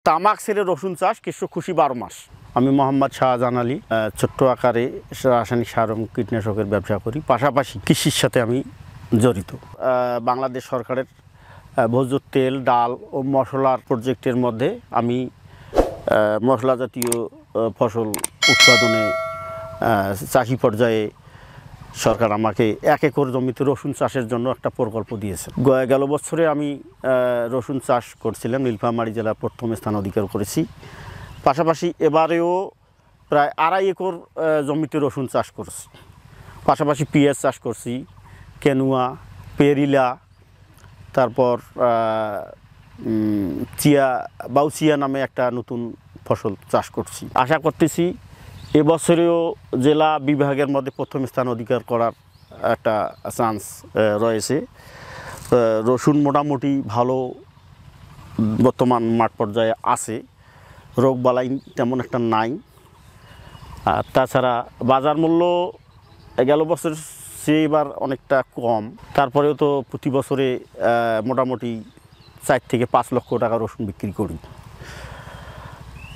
তামাক ছেড়ে রসুন চাষ কৃষক খুশি 12 মাস। আমি মোহাম্মদ শাহজাহান আলী ছোট্ট আকারে রাসায়নিক সার এবং কীটনাশকের ব্যবসা করি, পাশাপাশি কৃষির সাথে আমি জড়িত। বাংলাদেশ সরকারের ভোজ্য তেল, ডাল ও মশলার প্রজেক্টের মধ্যে আমি মশলা জাতীয় ফসল উৎপাদনে চাষি পর্যায়ে সরকার আমাকে 1 একর জমিতে রসুন চাষের জন্য একটা প্রকল্প দিয়েছে। গেল বছরে আমি রসুন চাষ করছিলাম, নীলফামারী জেলা প্রথম স্থান অধিকার করেছি। পাশাপাশি এবারেও প্রায় 2.5 একর জমিতে রসুন চাষ করছি। পাশাপাশি পেঁয়াজ চাষ করছি, কেনুয়া, পেরিলা, তারপর বাউচিয়া নামে একটা নতুন ফসল চাষ করছি। আশা করতেছি এবছরেও জেলা বিভাগের মধ্যে প্রথম স্থান অধিকার করার একটা চান্স রয়েছে। রসুন মোটামুটি ভালো বর্তমান মাঠ পর্যায়ে আছে, রোগবালাই তেমন একটা নাই। আর তাছাড়া বাজার মূল্য গেল বছর চেয়ে এবার অনেকটা কম, তারপরেও তো প্রতি বছরে মোটামুটি 4 থেকে 5 লক্ষ টাকা রসুন বিক্রি করি।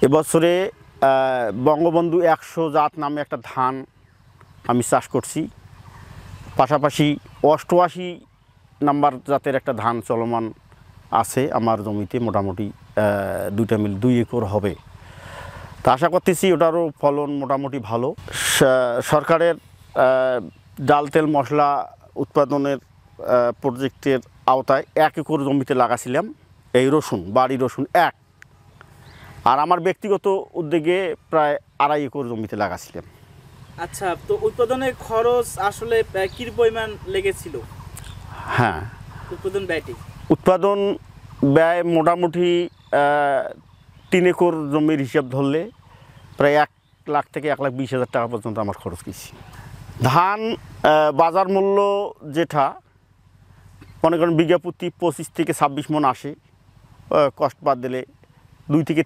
এবছরে বঙ্গবন্ধু 100 জাত নামে একটা ধান আমি চাষ করছি, পাশাপাশি 88 নাম্বার জাতের একটা ধান চলমান আছে আমার জমিতে, মোটামুটি 2টা মিল 2 একর হবে। তা আশা করতেছি ওটারও ফলন মোটামুটি ভালো। সরকারের ডাল, তেল, মশলা উৎপাদনের প্রজেক্টের আওতায় 1 একর জমিতে লাগাছিলাম এই রসুন, বাড়ি রসুন 1। আর আমার ব্যক্তিগত উদ্যোগে প্রায় 2.5 একর জমিতে লাগাছিলাম। আচ্ছা, তো উৎপাদনের খরচ আসলে কি পরিমাণ লেগেছিল? হ্যাঁ, উৎপাদন ব্যয় মোটামুটি 3 একর জমির হিসাব ধরলে প্রায় 1 লাখ থেকে 1,20,000 টাকা পর্যন্ত আমার খরচ গেছি। ধান বাজার মূল্য যেটা মনে করেন বিঘা প্রতি 25 থেকে 26 মণ আসে, কষ্ট বাদ দিলে 2 থেকে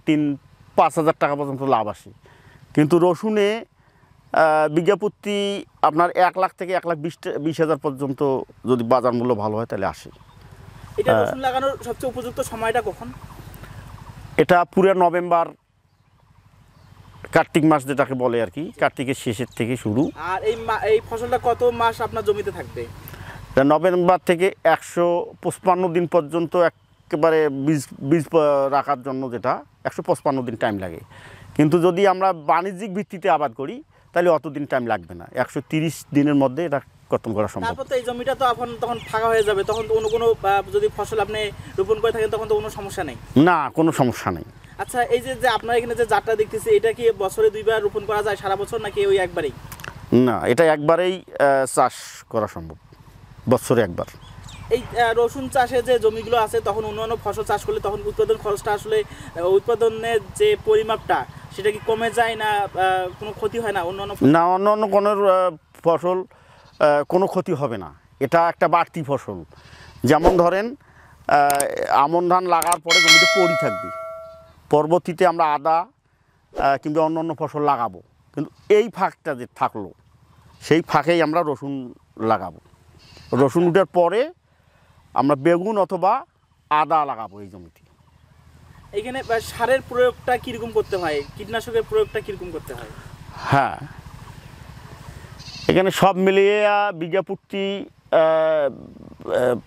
5 হাজার টাকা পর্যন্ত লাভ আসে। কিন্তু রসুনে বিঘা প্রতি আপনার 1 লাখ থেকে 1,20,000 পর্যন্ত যদি বাজার মূল্য ভালো হয় তাহলে আসে। এটা রসুন লাগানোর সবচেয়ে উপযুক্ত সময়টা কখন? এটা পুরো নভেম্বর, কার্তিক মাস যেটাকে বলে আর কি, কার্তিকের শেষের থেকে শুরু। আর এই ফসলটা কত মাস আপনার জমিতে থাকবে? নভেম্বর থেকে 155 দিন পর্যন্ত একেবারে বীজ রাখার জন্য, যেটা 155 দিন টাইম লাগে। কিন্তু যদি আমরা বাণিজ্যিক ভিত্তিতে আবাদ করি তাহলে অতদিন টাইম লাগবে না, 130 দিনের মধ্যে এটা কর্তন করা সম্ভব। তারপর তো এই জমিটা তো তখন ফাঁকা হয়ে যাবে, তখন তো অন্য কোনো যদি ফসল আপনি রোপণ করে থাকেন তখন তো কোনো সমস্যা নেই? না, কোনো সমস্যা নেই। আচ্ছা, এই যে আপনার এখানে যে জাতটা দেখতেছি, এটা কি বছরে 2 বার রোপণ করা যায় সারা বছর, নাকি ওই একবারেই? না, এটা একবারেই চাষ করা সম্ভব, বছরে একবার। এই রসুন চাষে যে জমিগুলো আছে, তখন অন্যান্য ফসল চাষ করলে তখন উৎপাদন খরচটা আসলে উৎপাদনের যে পরিমাপটা সেটা কি কমে যায় না কোনো ক্ষতি হয় না? অন্যান্য কোনো ফসল কোনো ক্ষতি হবে না, এটা একটা বাড়তি ফসল। যেমন ধরেন আমন ধান লাগার পরে জমিতে পড়ি থাকবে, পরবর্তীতে আমরা আদা কিংবা অন্যান্য ফসল লাগাবো, কিন্তু এই ফাঁকটা যে থাকলো সেই ফাঁকেই আমরা রসুন লাগাবো। রসুন উঠার পরে আমরা বেগুন অথবা আদা লাগাবো এই জমিতে। এখানে সারের প্রয়োগটা কীরকম করতে হয়, কীটনাশকের প্রয়োগটা কীরকম করতে হয়? হ্যাঁ, এখানে সব মিলিয়ে বিঘা প্রতি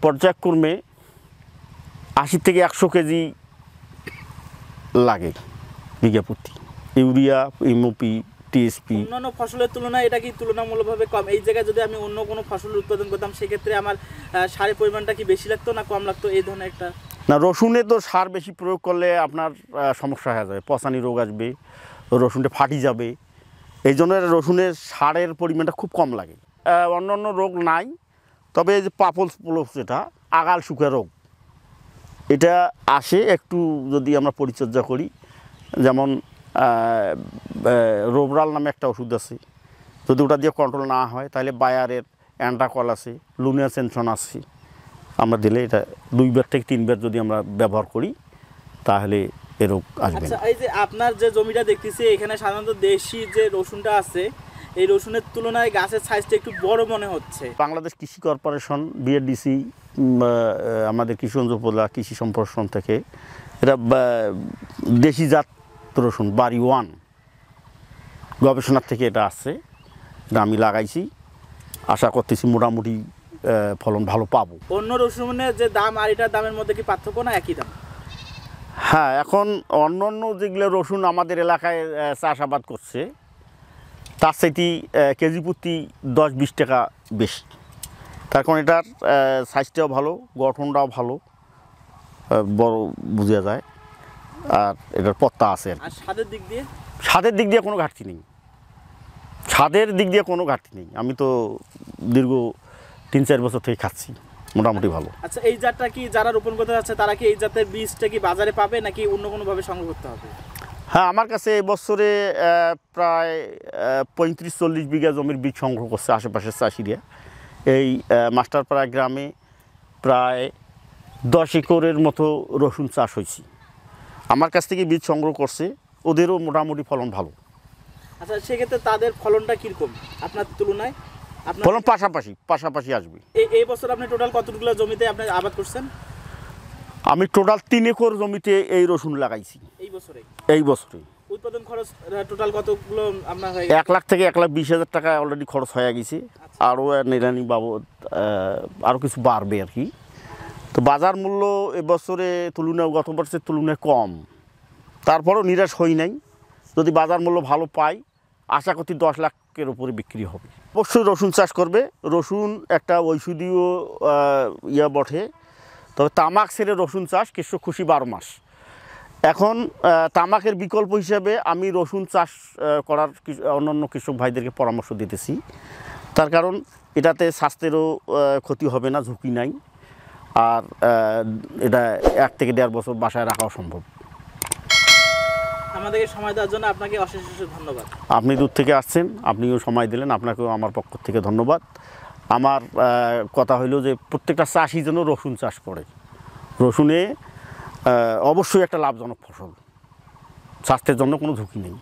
পর্যায়ক্রমে 80 থেকে 100 কেজি লাগে বিঘা প্রতি। Urea, MOP, TSP. অন্যান্য ফসলের তুলনায় এটা কি তুলনামূলকভাবে কম? এই জায়গায় যদি আমি অন্য কোনো ফসল উৎপাদন করতাম সেক্ষেত্রে আমার সারের পরিমাণটা কি বেশি লাগতো না কম লাগতো, এই ধরনের একটা? না, রসুনে তো সার বেশি প্রয়োগ করলে আপনার সমস্যা হয়ে যাবে, পচানি রোগ আসবে, রসুনটা ফাটি যাবে। এই জন্য রসুনের সারের পরিমাণটা খুব কম লাগে। অন্যান্য রোগ নাই, তবে এই যে পাপলস, যেটা আগাল শুকা রোগ, এটা আসে একটু যদি আমরা পরিচর্যা করি। যেমন রোবরাল নামে একটা ওষুধ আছে, যদি ওটা দিয়ে কন্ট্রোল না হয় তাহলে বায়ারের অ্যান্টাকল আছে, লুমিয়াসেনশন আছে, আমরা দিলে এটা 2 বার থেকে 3 বার যদি আমরা ব্যবহার করি তাহলে এ রোগ আসবে। আচ্ছা, এই যে আপনার যে জমিটা দেখতেছি, এখানে সাধারণত দেশি যে রসুনটা আছে, এই রসুনের তুলনায় গাছের সাইজটা একটু বড় মনে হচ্ছে। বাংলাদেশ কৃষি কর্পোরেশন, বিএডিসি, আমাদের কিশোরগঞ্জ উপজেলা কৃষি সম্প্রসারণ থেকে এটা দেশি জাত রসুন বাড়ি ওয়ান গবেষণার থেকে এটা আসছে, এটা আমি লাগাইছি, আশা করতেছি মোটামুটি ফলন ভালো পাবো। অন্য রসুনের যে দাম আর এটার দামের মধ্যে কি পার্থক্য না একই দাম? হ্যাঁ, এখন অন্য অন্য যেগুলো রসুন আমাদের এলাকায় চাষাবাদ করছে তার চাইতে কেজি প্রতি 10-20 টাকা বেশি। তার কারণ এটার সাইজটাও ভালো, গঠনটাও ভালো, বড় বোঝা যায়, আর এটার পত্তা আছে। আর স্বাদের দিক দিয়ে? স্বাদের দিক দিয়ে কোনো ঘাটতি নেই, স্বাদের দিক দিয়ে কোনো ঘাটতি নেই। আমি তো দীর্ঘ 3-4 বছর থেকে খাচ্ছি, মোটামুটি ভালো। আচ্ছা, এই জাতটা কি যারা রোপণ করতে যাচ্ছে তারা কি এই জাতের বীজটা কি বাজারে পাবে নাকি অন্য কোনোভাবে সংগ্রহ করতে হবে? হ্যাঁ, আমার কাছে এই বছরে প্রায় 35-40 বিঘা জমির বীজ সংগ্রহ করছে আশেপাশের চাষিরা। এই মাস্টারপাড়া গ্রামে প্রায় 10 একরের মতো রসুন চাষ হয়েছে, আমার কাছ থেকে বীজ সংগ্রহ করছে, ওদেরও মোটামুটি ফলন ভালো। আচ্ছা, সেক্ষেত্রে তাদের ফলনটা কীরকম আপনার তুলনায়? আপনার ফলন পাশাপাশি আসবে। এই বছর আপনি টোটাল কতগুলো জমিতে আপনি আবাদ করছেন? আমি টোটাল 3 একর জমিতে এই রসুন লাগাইছি এই বছরে। উৎপাদন খরচ টোটাল কতগুলো আপনার হয়ে 1 লাখ থেকে 1,20,000 টাকা অলরেডি খরচ হয়ে গেছে, আরও নিরানি বাবদ আরও কিছু বাড়বে আর কি। তো বাজার মূল্য এবছরে তুলনায় গত বছরের তুলনায় কম, তারপরেও নিরাশ হই নাই। যদি বাজার মূল্য ভালো পাই, আশা করছি 10 লাখের উপরে বিক্রি হবে। অবশ্যই রসুন চাষ করবে, রসুন একটা ঔষধীয় বটে, তবে তামাক ছেড়ে রসুন চাষ কৃষক খুশি 12 মাস। এখন তামাকের বিকল্প হিসাবে আমি রসুন চাষ করার অন্যান্য কৃষক ভাইদেরকে পরামর্শ দিতেছি, তার কারণ এটাতে স্বাস্থ্যেরও ক্ষতি হবে না, ঝুঁকি নাই, আর এটা 1 থেকে 1.5 বছর বাসায় রাখাও সম্ভব। আমাদেরকে সময় দেওয়ার জন্য আপনাকে অশেষ ধন্যবাদ। আপনি দূর থেকে আসছেন, আপনিও সময় দিলেন, আপনাকেও আমার পক্ষ থেকে ধন্যবাদ। আমার কথা হইল যে প্রত্যেকটা চাষি যেন রসুন চাষ করে। রসুনে অবশ্যই একটা লাভজনক ফসল, স্বাস্থ্যের জন্য কোনো ঝুঁকি নেই।